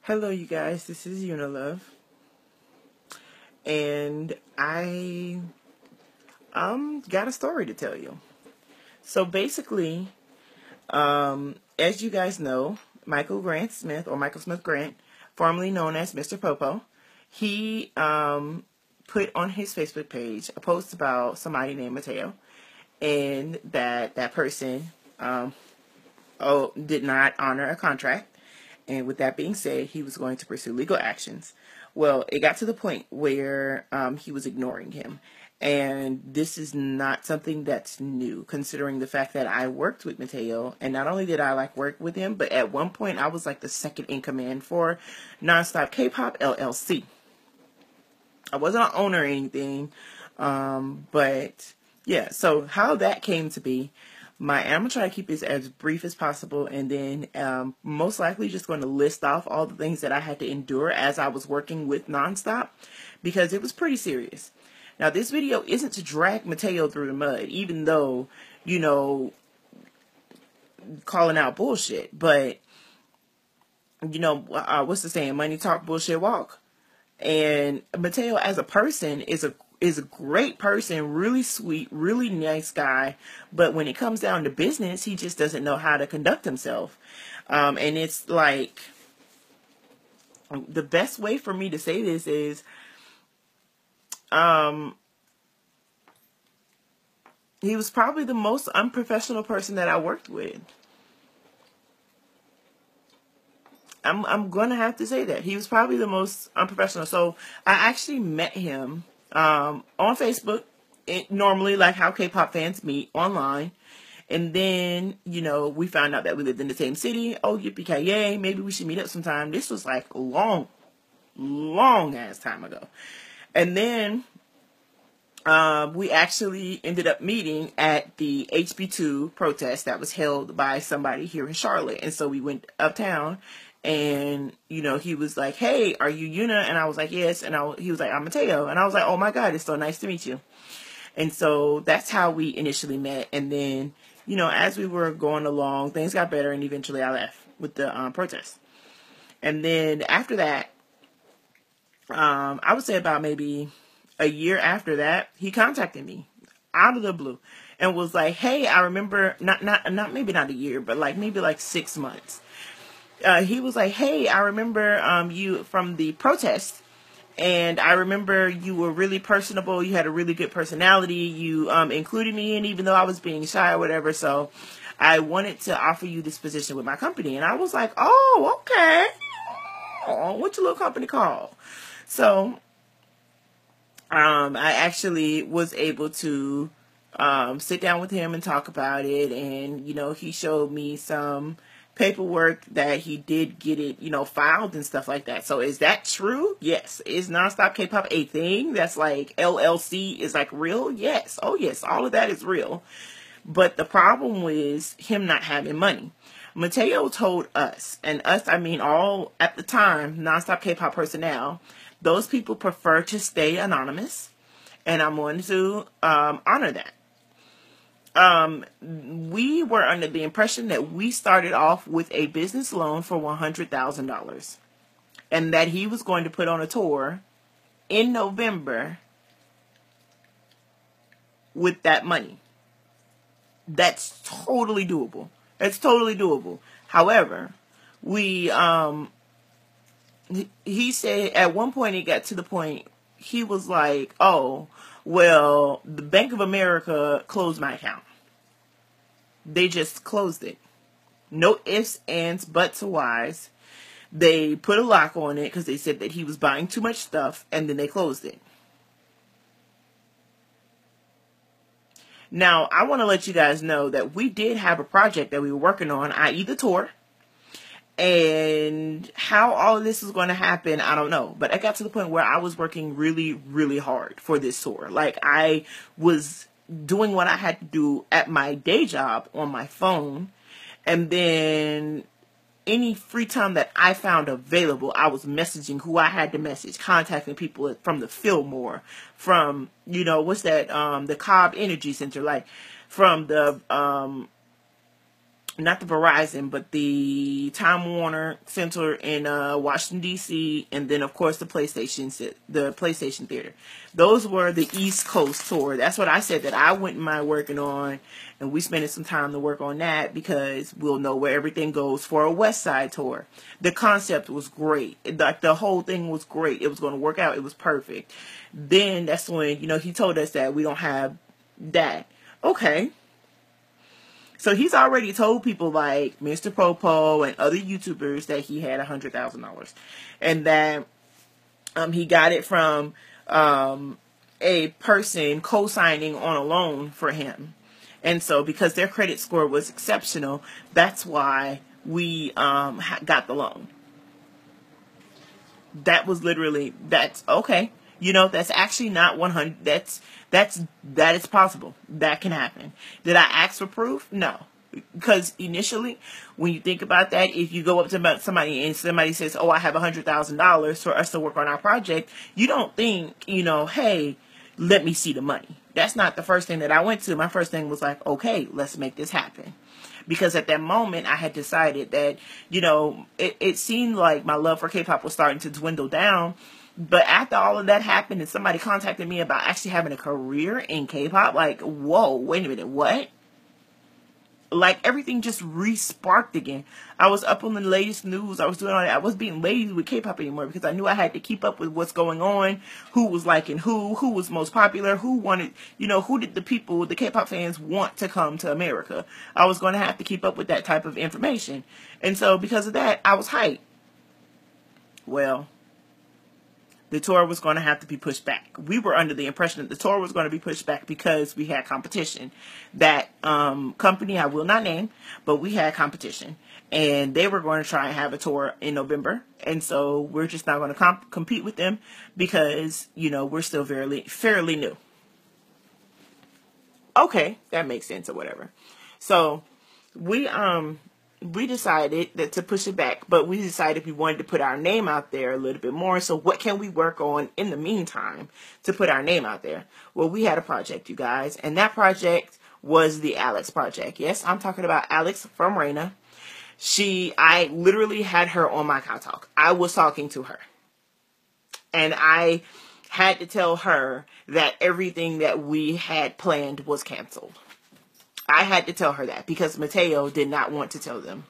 Hello, you guys. This is Unilove, and I got a story to tell you. So basically, as you guys know, Michael Grant Smith or Michael Smith Grant, formerly known as Mr. Popo, he put on his Facebook page a post about somebody named Mateo, and that person did not honor a contract. And with that being said, he was going to pursue legal actions. Well, it got to the point where he was ignoring him. And this is not something that's new, considering the fact that I worked with Mateo. And not only did I work with him, but at one point I was the second in command for Nonstop Kpop LLC. I wasn't an owner or anything. But yeah, so how that came to be, I'm going to try to keep this as brief as possible, and then most likely just going to list off all the things that I had to endure as I was working with Nonstop, because it was pretty serious. Now, this video isn't to drag Mateo through the mud, even though, calling out bullshit, but, what's the saying? Money talk, bullshit walk. And Mateo as a person is a great person, really sweet, really nice guy. But when it comes down to business, he just doesn't know how to conduct himself. And it's the best way for me to say this is, he was probably the most unprofessional person that I worked with. I'm going to have to say that. He was probably the most unprofessional. So I actually met him on Facebook, normally how K-pop fans meet online. And then, we found out that we lived in the same city. Oh, yippee-ki-yay, maybe we should meet up sometime. This was long ass time ago. And then we actually ended up meeting at the HB2 protest that was held by somebody here in Charlotte. And so we went uptown. And, he was like, hey, are you Yuna? And I was like, yes. And he was like, I'm Mateo. And I was like, oh my God, it's so nice to meet you. And so that's how we initially met. And then, as we were going along, things got better. And eventually I left with the protest. And then after that, I would say about maybe a year after that, he contacted me out of the blue and was like, hey, I remember, maybe not a year, but maybe 6 months. He was like, hey, I remember you from the protest, and I remember you were really personable. You had a really good personality. You included me in, even though I was being shy or whatever. So I wanted to offer you this position with my company. And I was like, oh, okay. Oh, what's your little company called? So I actually was able to sit down with him and talk about it. And, he showed me some paperwork that he did get it, filed and stuff like that. So is that true? Yes. Is Nonstop K-pop a thing that's LLC is real? Yes. Oh yes. All of that is real. But the problem was him not having money. Mateo told us, and us, I mean all at the time, Nonstop K-pop personnel, those people prefer to stay anonymous, and I'm going to honor that. We were under the impression that we started off with a business loan for $100,000 and that he was going to put on a tour in November with that money. That's totally doable. It's totally doable. However, he said at one point, it got to the point, he was like, oh, well, the Bank of America closed my account. They just closed it. No ifs, ands, buts, or whys. They put a lock on it because they said that he was buying too much stuff, and then they closed it. Now, I want to let you guys know that we did have a project that we were working on, i.e. the tour. And how all of this is going to happen, I don't know. But I got to the point where I was working really, really hard for this tour. I was doing what I had to do at my day job on my phone. And then any free time that I found available, I was messaging who I had to message, contacting people from the Fillmore, from, what's that, the Cobb Energy Center, from the not the Verizon, but the Time Warner Center in Washington D.C., and then of course the PlayStation Theater. Those were the East Coast tour. That's what I said that I wouldn't mind working on, and we spending some time to work on that because we'll know where everything goes for a West Side tour. The concept was great. Like the whole thing was great. It was going to work out. It was perfect. Then that's when he told us that we don't have that. Okay. So he's already told people like Mr. Popo and other YouTubers that he had $100,000, and that he got it from a person co-signing on a loan for him, and so because their credit score was exceptional, that's why we got the loan. That was literally that's okay. That's actually not 100. That is possible. That can happen. Did I ask for proof? No. Because initially, when you think about that, if you go up to somebody and somebody says, "Oh, I have $100,000 for us to work on our project," you don't think, "Hey, let me see the money." That's not the first thing that I went to. My first thing was like, "Okay, let's make this happen." Because at that moment, I had decided that, it seemed like my love for K-pop was starting to dwindle down. But after all of that happened and somebody contacted me about actually having a career in K-pop, like, whoa, wait a minute, what? Like, everything just re-sparked again. I was up on the latest news. I was doing all that. I wasn't being lazy with K-pop anymore because I knew I had to keep up with what's going on, who was liking who was most popular, who wanted, who did the K-pop fans want to come to America. I was going to have to keep up with that type of information. And so because of that, I was hyped. Well, the tour was going to have to be pushed back. We were under the impression that the tour was going to be pushed back because we had competition. That company I will not name, but we had competition. And they were going to try and have a tour in November. And so we're just not going to compete with them because, we're still fairly new. Okay, that makes sense or whatever. So we decided that to push it back, but we decided we wanted to put our name out there a little bit more. So what can we work on in the meantime to put our name out there? Well, we had a project, you guys, and that project was the Alex project. Yes, I'm talking about Alex from Reina. I literally had her on my cow talk. I was talking to her, and I had to tell her that everything that we had planned was canceled. I had to tell her that because Mateo did not want to tell them.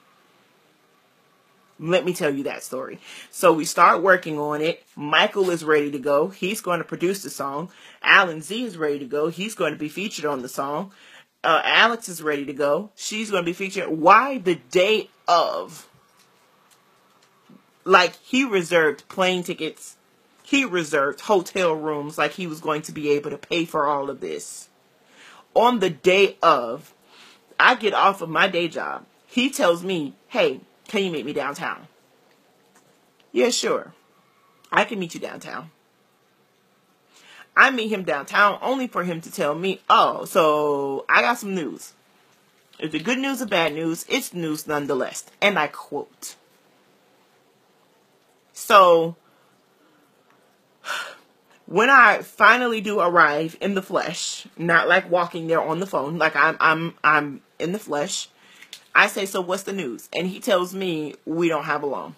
Let me tell you that story. So we start working on it. Michael is ready to go. He's going to produce the song. Alan Z is ready to go. He's going to be featured on the song. Alex is ready to go. She's going to be featured. Why the day of? Like, he reserved plane tickets. He reserved hotel rooms like he was going to be able to pay for all of this. On the day of, I get off of my day job. He tells me, "Hey, can you meet me downtown?" Yeah, sure. I can meet you downtown. I meet him downtown only for him to tell me, "Oh, so I got some news. Is it good news or bad news? It's news nonetheless." And I quote. So when I finally do arrive in the flesh, not like walking there on the phone, like I'm in the flesh, I say, "So what's the news?" And he tells me, "We don't have a loan.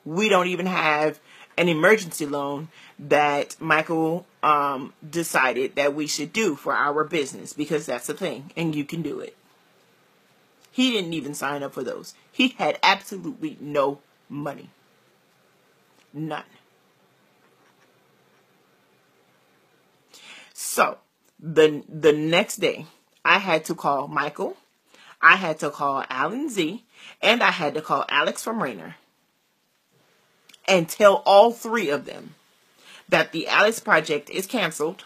We don't even have an emergency loan that Michael decided that we should do for our business because that's a thing and you can do it." He didn't even sign up for those. He had absolutely no money. None. So, the next day, I had to call Michael, I had to call Alan Z, and I had to call Alex from Rainer and tell all three of them that the Alex project is canceled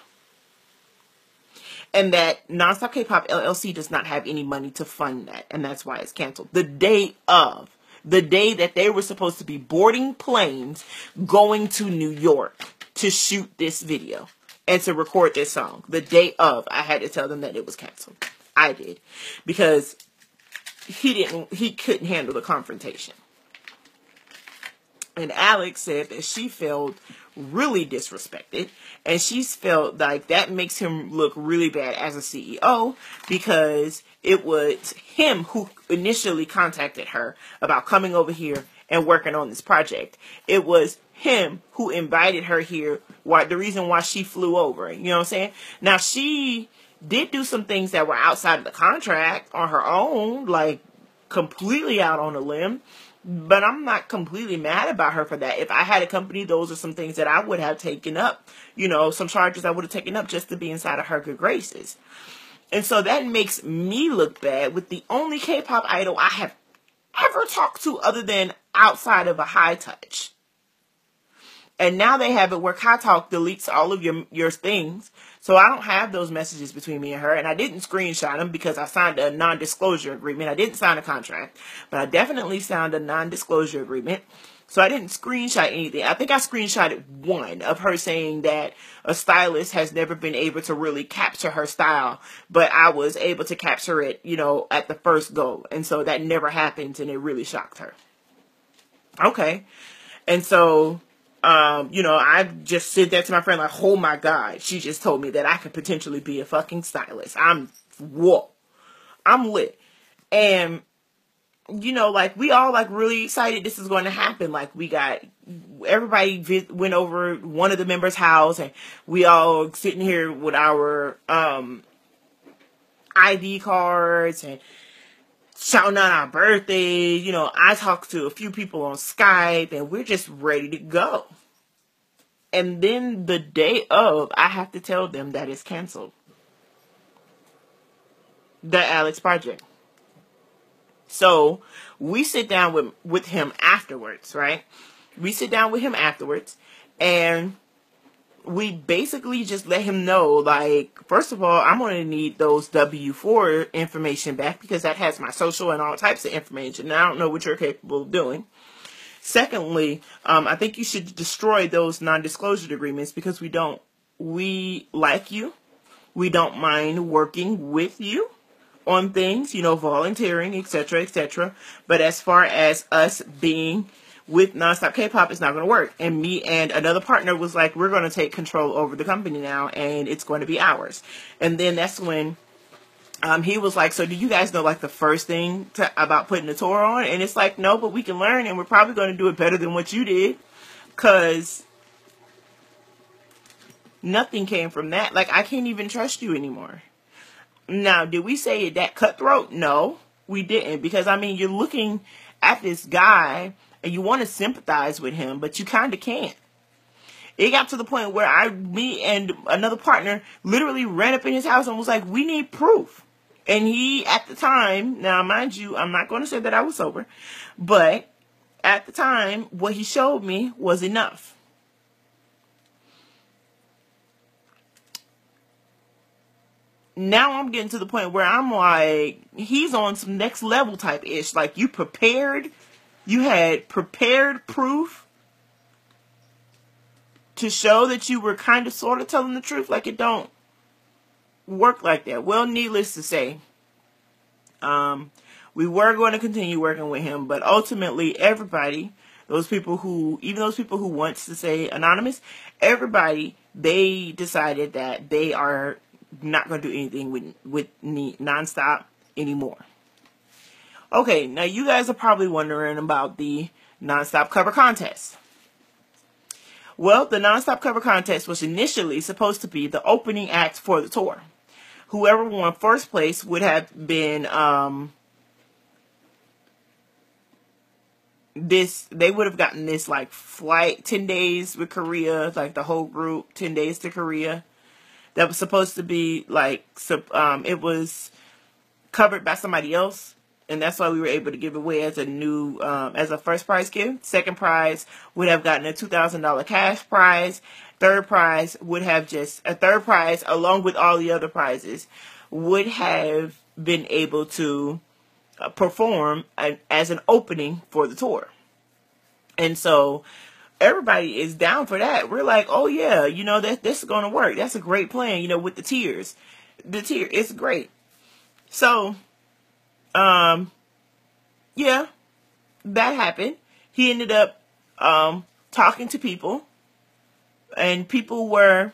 and that Nonstop K-Pop LLC does not have any money to fund that, and that's why it's canceled. The day of. The day that they were supposed to be boarding planes going to New York to shoot this video and to record this song. The day of, I had to tell them that it was canceled. I did. Because he couldn't handle the confrontation. And Alex said that she felt really disrespected, and she's felt like that makes him look really bad as a CEO because it was him who initially contacted her about coming over here and working on this project. It was him who invited her here. The reason why she flew over. You know what I'm saying? Now, she did do some things that were outside of the contract on her own, like completely out on a limb. But I'm not completely mad about her for that. If I had a company, those are some things that I would have taken up. You know, some charges I would have taken up just to be inside of her good graces. And so that makes me look bad with the only K-pop idol I have ever talked to other than outside of a high touch. And now they have it where Kai Talk deletes all of your things. So I don't have those messages between me and her. And I didn't screenshot them because I signed a non-disclosure agreement. I didn't sign a contract. But I definitely signed a non-disclosure agreement. So I didn't screenshot anything. I think I screenshotted one of her saying that a stylist has never been able to really capture her style. But I was able to capture it, you know, at the first go. And so that never happened. And it really shocked her. Okay. And so... you know, I just said that to my friend like, oh my God, she just told me that I could potentially be a fucking stylist. Whoa, I'm lit. And, you know, like, we all like really excited this is going to happen. Like, everybody went over one of the members' house and we all sitting here with our, ID cards and shouting out our birthdays. You know, I talked to a few people on Skype and we're just ready to go. And then the day of, I have to tell them that it's canceled. The Alex project. So we sit down with him afterwards, right? We sit down with him afterwards and we basically just let him know, like, first of all, I'm going to need those W-4 information back because that has my social and all types of information. And I don't know what you're capable of doing. Secondly, I think you should destroy those non-disclosure agreements because we like you. We don't mind working with you on things, you know, volunteering, etc., etc. But as far as us being with Nonstop K-Pop, it's not going to work. And me and another partner was like, we're going to take control over the company now, and it's going to be ours. And then that's when he was like, so do you guys know, like, the first thing about putting the tour on? And it's like, no, but we can learn, and we're probably going to do it better than what you did, because nothing came from that. Like, I can't even trust you anymore. Now, did we say it that cutthroat? No, we didn't, because, I mean, you're looking at this guy and you want to sympathize with him, but you kind of can't. It got to the point where me and another partner literally ran up in his house and was like, we need proof. And he, at the time, now mind you, I'm not going to say that I was sober, but at the time, what he showed me was enough. Now I'm getting to the point where I'm like, he's on some next level type ish. Like, you had prepared proof to show that you were kind of sort of telling the truth. Like, it don't work like that. Well, needless to say, we were going to continue working with him, but ultimately everybody, even those people who wants to say anonymous, everybody, they decided that they are not going to do anything with Nonstop anymore. Okay, now you guys are probably wondering about the Nonstop cover contest. Well, the Nonstop cover contest was initially supposed to be the opening act for the tour. Whoever won first place would have been, they would have gotten this, like, flight, 10 days with Korea, like, the whole group, 10 days to Korea. That was supposed to be, like, it was covered by somebody else. And that's why we were able to give away as a first prize gift. Second prize would have gotten a $2,000 cash prize. Third prize would have third prize, along with all the other prizes, would have been able to perform as an opening for the tour. And so everybody is down for that. We're like, oh yeah, you know, this is going to work. That's a great plan, you know, with the tiers. It's great. So, yeah, that happened. He ended up talking to people, and people were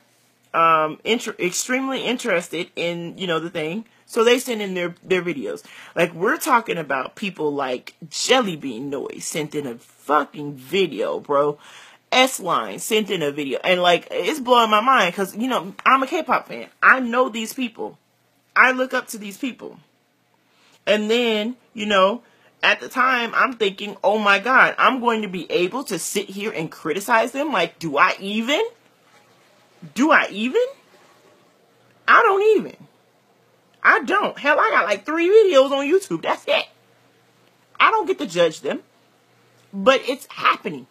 extremely interested in, the thing. So they sent in their videos. Like, we're talking about people like Jelly Bean Noise sent in a fucking video, bro. S-Line sent in a video. And, like, it's blowing my mind because, I'm a K-pop fan. I know these people. I look up to these people. And then, at the time, I'm thinking, oh my God, I'm going to be able to sit here and criticize them? Like, do I even? I don't even. I don't. Hell, I got like 3 videos on YouTube. That's it. I don't get to judge them. But it's happening.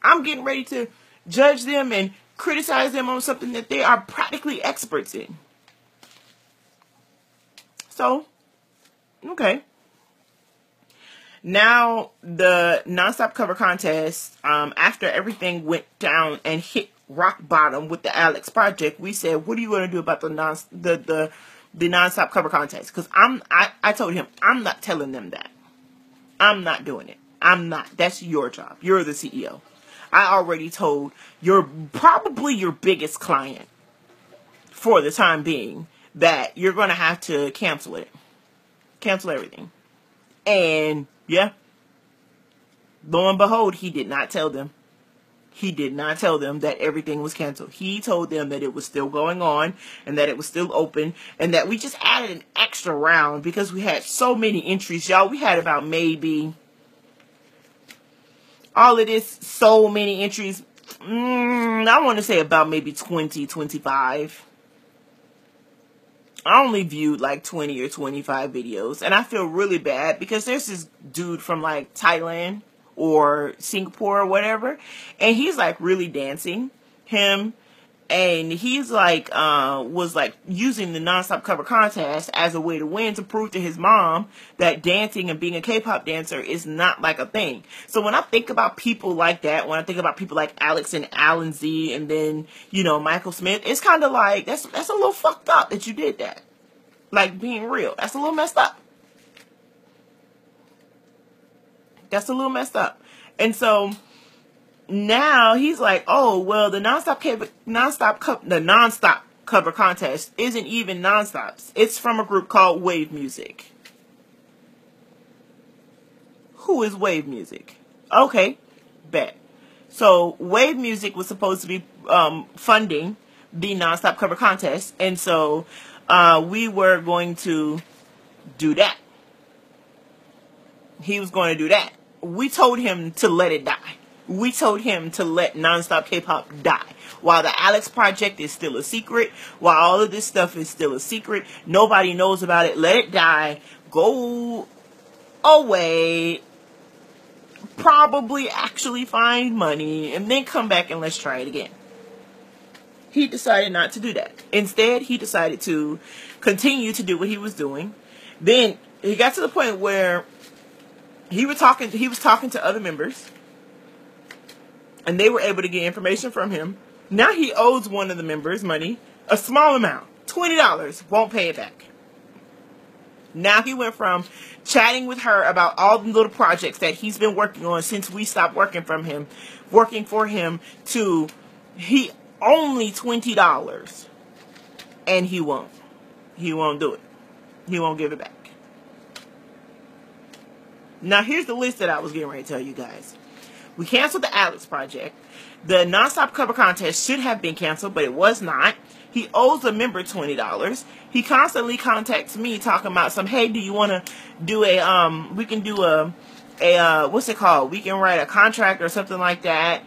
I'm getting ready to judge them and criticize them on something that they are practically experts in. So, okay. Now, the nonstop cover contest, after everything went down and hit rock bottom with the Alex project, we said, what are you going to do about the nonstop cover contest? Because I told him, I'm not telling them that. I'm not doing it. I'm not. That's your job. You're the CEO. I already told probably your biggest client for the time being that you're going to have to cancel it. Cancel everything. And yeah, lo and behold, he did not tell them. He did not tell them that everything was canceled. He told them that it was still going on and that it was still open and that we just added an extra round because we had so many entries, y'all. We had about maybe all of this, so many entries. I want to say about maybe 20, 25. I only viewed like 20 or 25 videos. And I feel really bad because there's this dude from like Thailand or Singapore or whatever. And he's like really dancing. Him. And he's like, was like using the nonstop cover contest as a way to win, to prove to his mom that dancing and being a K-pop dancer is not like a thing. So when I think about people like that, when I think about people like Alex and Alan Z and then, Michael Smith, it's kind of like, that's a little fucked up that you did that. Like, being real. That's a little messed up. That's a little messed up. And so now he's like, oh, well, the nonstop cover contest isn't even nonstops. It's from a group called Wave Music. Who is Wave Music? Okay, bet. So Wave Music was supposed to be funding the nonstop cover contest, and so we were going to do that. He was going to do that. We told him to let it die. We told him to let nonstop K-pop die. While the Alex project is still a secret, while all of this stuff is still a secret, nobody knows about it. Let it die. Go away. Probably actually find money and then come back and let's try it again. He decided not to do that. Instead, he decided to continue to do what he was doing. Then he got to the point where he was talking to other members. And they were able to get information from him. Now he owes one of the members money, a small amount, $20, won't pay it back. Now he went from chatting with her about all the little projects that he's been working on since we stopped working for him, to he only $20. And he won't. He won't do it. He won't give it back. Now here's the list that I was getting ready to tell you guys. We canceled the Alex project. The nonstop cover contest should have been canceled, but it was not. He owes a member $20. He constantly contacts me talking about hey, do you want to do we can do what's it called? We can write a contract or something like that,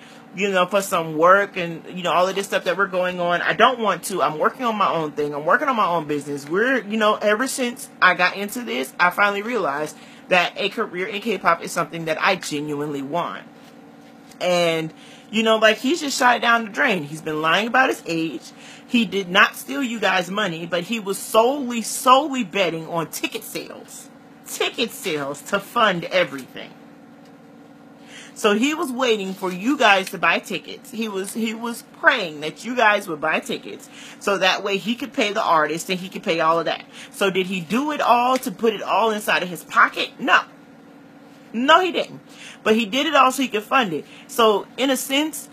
for some work and, all of this stuff that we're going on. I don't want to. I'm working on my own thing. I'm working on my own business. Ever since I got into this, I finally realized that a career in K-pop is something that I genuinely want. And, he's just shot it down the drain. He's been lying about his age. He did not steal you guys' money, but he was solely betting on ticket sales. Ticket sales to fund everything. So he was waiting for you guys to buy tickets. He was praying that you guys would buy tickets so that way he could pay the artist and he could pay all of that. So did he do it all to put it all inside of his pocket? No. No, he didn't. But he did it all so he could fund it. So, in a sense,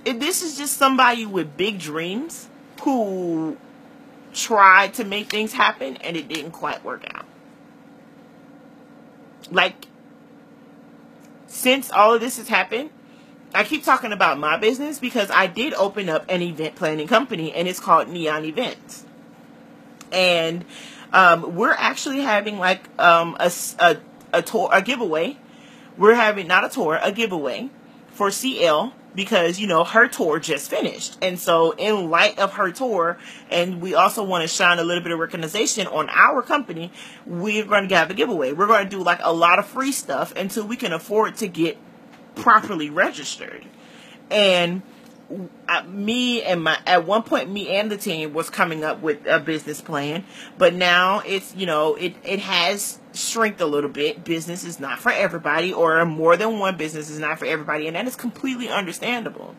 this is just somebody with big dreams who tried to make things happen and it didn't quite work out. Like, since all of this has happened, I keep talking about my business because I did open up an event planning company and it's called Neon Events. And we're actually having like a tour, a giveaway. We're having not a tour, a giveaway for CL because, you know, her tour just finished. And so in light of her tour, and we also want to shine a little bit of recognition on our company, we're going to have a giveaway. We're going to do like a lot of free stuff until we can afford to get properly registered. And at one point me and the team was coming up with a business plan, but now it's, you know, it has shrinked a little bit. Business is not for everybody, or more than one business is not for everybody, and that is completely understandable.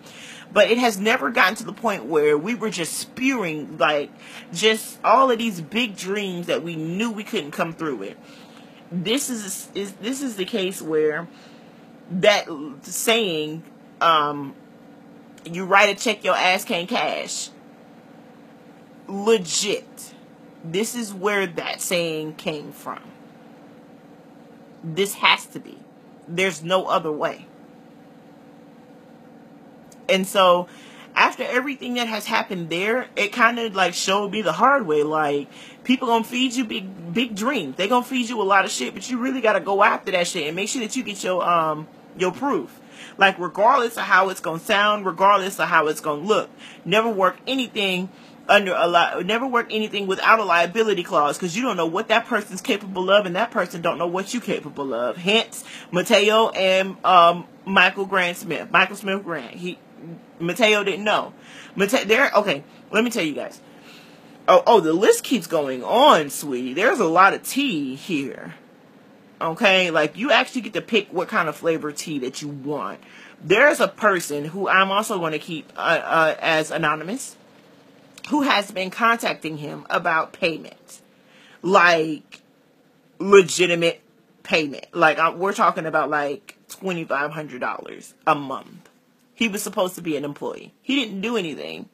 But it has never gotten to the point where we were just spewing like just all of these big dreams that we knew we couldn't come through with. This is the case where that saying, you write a check your ass can't cash. Legit. This is where that saying came from. This has to be. There's no other way. And so, after everything that has happened there, it kind of like showed me the hard way. Like, people gonna feed you big dreams. They gonna feed you a lot of shit, but you really gotta go after that shit and make sure that you get your proof. Like, regardless of how it's gonna sound, regardless of how it's gonna look, never work anything without a liability clause, because you don't know what that person's capable of, and that person don't know what you're capable of. Hence, Mateo and Michael Smith Grant. Mateo didn't know. Okay, let me tell you guys. Oh, the list keeps going on, sweetie. There's a lot of tea here. Okay, like, you actually get to pick what kind of flavor tea that you want. There's a person who I'm also going to keep as anonymous, who has been contacting him about payment. Like, legitimate payment. Like, we're talking about like $2,500 a month. He was supposed to be an employee. He didn't do anything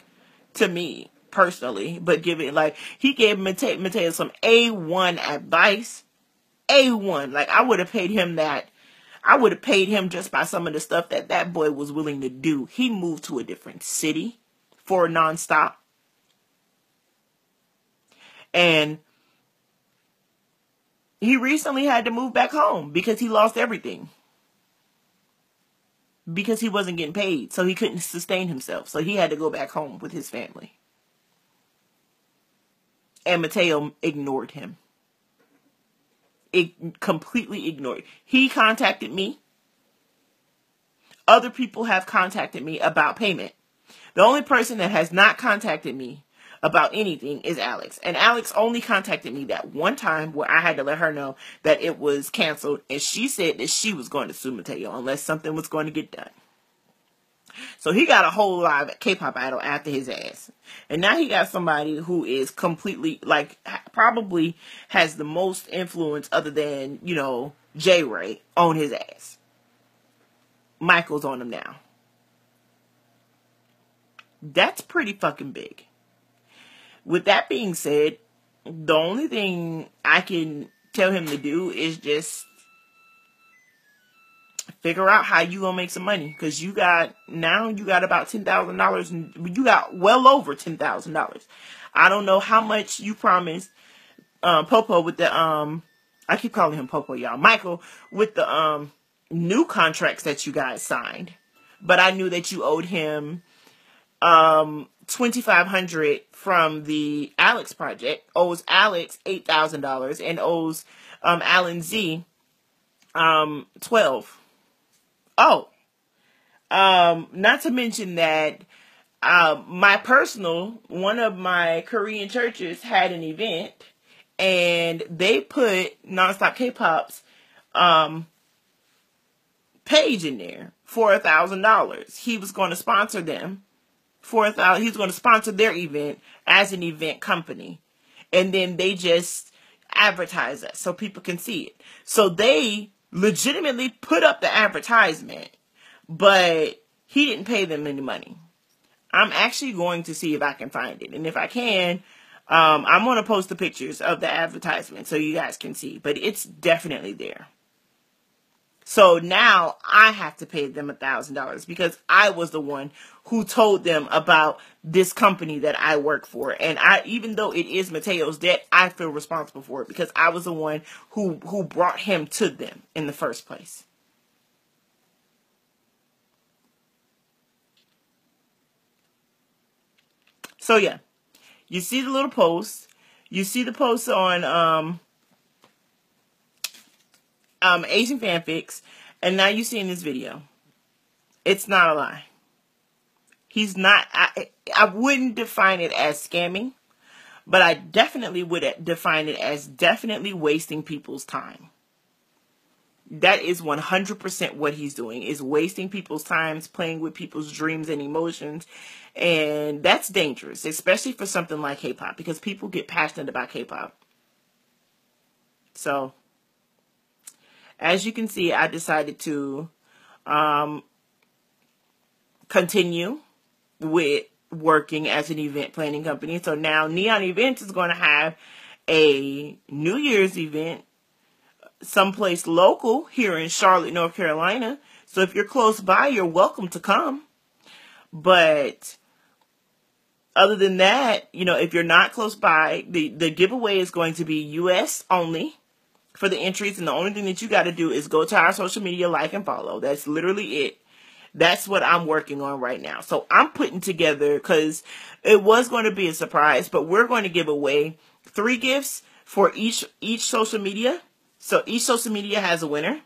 to me personally, but he gave Mateo some A1 advice. A1. Like, I would have paid him that. I would have paid him just by some of the stuff that boy was willing to do. He moved to a different city for a nonstop. And he recently had to move back home because he lost everything. Because he wasn't getting paid, so he couldn't sustain himself. So he had to go back home with his family. And Mateo ignored him. It completely ignored. He contacted me. Other people have contacted me about payment. The only person that has not contacted me about anything is Alex. And Alex only contacted me that one time where I had to let her know that it was canceled. And she said that she was going to sue Mateo unless something was going to get done. So he got a whole live K-pop idol after his ass. And now he got somebody who is completely, like, probably has the most influence other than, you know, J-Ray on his ass. Michael's on him now. That's pretty fucking big. With that being said, the only thing I can tell him to do is just figure out how you gonna make some money, because you got about $10,000. You got well over $10,000. I don't know how much you promised Popo with the I keep calling him Popo, y'all. Michael, with the new contracts that you guys signed, but I knew that you owed him $2,500 from the Alex project. Owes Alex $8,000 and owes Alan Z $12,000. Oh, not to mention that one of my Korean churches had an event, and they put Nonstop K-Pop's page in there for $1,000. He was going to sponsor them for $1,000. He was going to sponsor their event as an event company, and then they just advertise us so people can see it. So they legitimately put up the advertisement, but he didn't pay them any money. I'm actually going to see if I can find it. And if I can, I'm going to post the pictures of the advertisement so you guys can see. But it's definitely there. So now I have to pay them $1,000 because I was the one who told them about this company that I work for. And even though it is Mateo's debt, I feel responsible for it because I was the one who brought him to them in the first place. So yeah, you see the little post. You see the post on Asian fanfics, and now you see in this video. It's not a lie. He's not. I wouldn't define it as scamming, but I definitely would define it as definitely wasting people's time. That is 100% what he's doing, is wasting people's times, playing with people's dreams and emotions. And that's dangerous, especially for something like K-pop, because people get passionate about K-pop. So, as you can see, I decided to continue with working as an event planning company. So now Neon Events is going to have a New Year's event someplace local here in Charlotte, North Carolina. So if you're close by, you're welcome to come. But other than that, you know, if you're not close by, the giveaway is going to be US only for the entries. And the only thing that you got to do is go to our social media, like and follow. That's literally it. That's what I'm working on right now. So I'm putting together, because it was going to be a surprise, but we're going to give away 3 gifts for each social media. So each social media has a winner.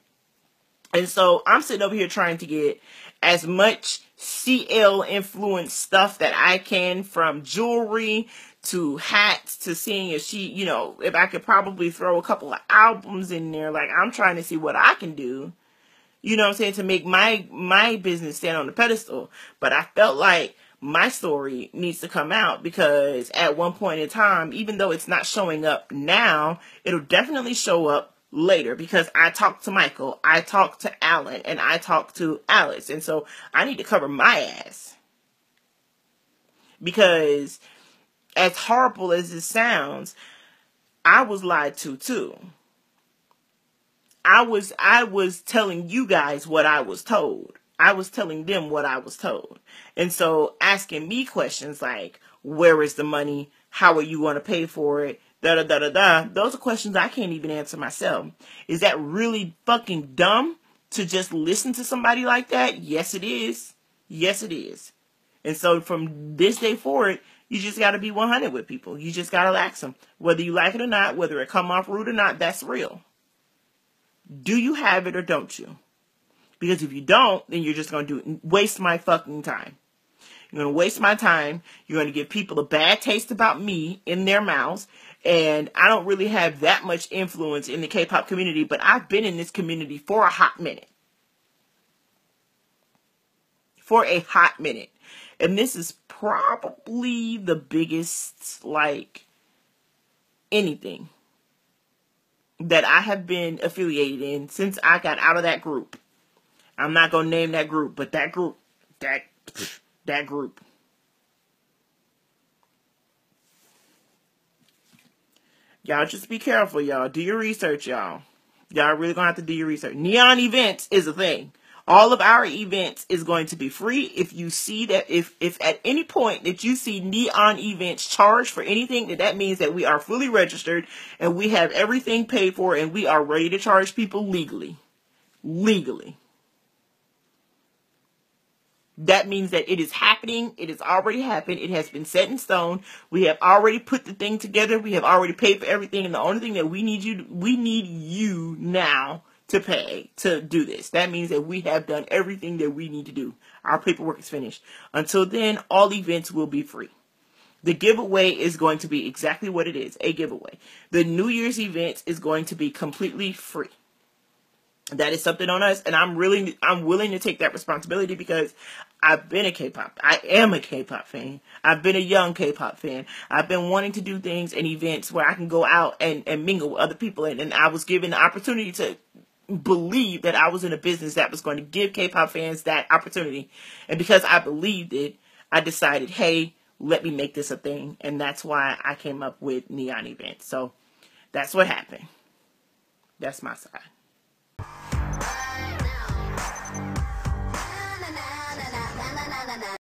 And so I'm sitting over here trying to get as much CL influence stuff that I can, from jewelry to hats to seeing if if I could probably throw a couple of albums in there. Like, I'm trying to see what I can do, you know what I'm saying, to make my business stand on the pedestal. But I felt like my story needs to come out, because at one point in time, even though it's not showing up now, it'll definitely show up later, because I talked to Michael, I talked to Alan, and I talked to Alice. And so I need to cover my ass, because as horrible as it sounds, I was lied to too. I was telling you guys what I was told. I was telling them what I was told. And so asking me questions like, where is the money? How are you going to pay for it? Da-da-da-da-da. Those are questions I can't even answer myself. Is that really fucking dumb to just listen to somebody like that? Yes, it is. Yes, it is. And so from this day forward, you just got to be 100 with people. You just got to ask them. Whether you like it or not, whether it come off rude or not, that's real. Do you have it or don't you? Because if you don't, then you're just going to waste my fucking time. You're going to waste my time. You're going to give people a bad taste about me in their mouths. And I don't really have that much influence in the K-pop community, but I've been in this community for a hot minute. For a hot minute. And this is probably the biggest, anything that I have been affiliated in since I got out of that group. I'm not going to name that group, but that group, that group. Y'all just be careful, y'all. Do your research, y'all. Y'all really going to have to do your research. Neon Events is a thing. All of our events is going to be free. If you see that, if at any point that you see Neon Events charge for anything, that means that we are fully registered and we have everything paid for and we are ready to charge people legally. Legally. That means that it is happening. It has already happened. It has been set in stone. We have already put the thing together. We have already paid for everything. And the only thing that we need you now to pay to do this. That means that we have done everything that we need to do. Our paperwork is finished. Until then, all events will be free. The giveaway is going to be exactly what it is, a giveaway. The New Year's event is going to be completely free. That is something on us, and I'm willing to take that responsibility because I've been a K-pop. I am a K-pop fan. I've been a young K-pop fan. I've been wanting to do things and events where I can go out and mingle with other people, and I was given the opportunity to believe that I was in a business that was going to give K-pop fans that opportunity. And because I believed it, I decided, hey, let me make this a thing. And that's why I came up with Neon Events. So that's what happened. That's my side.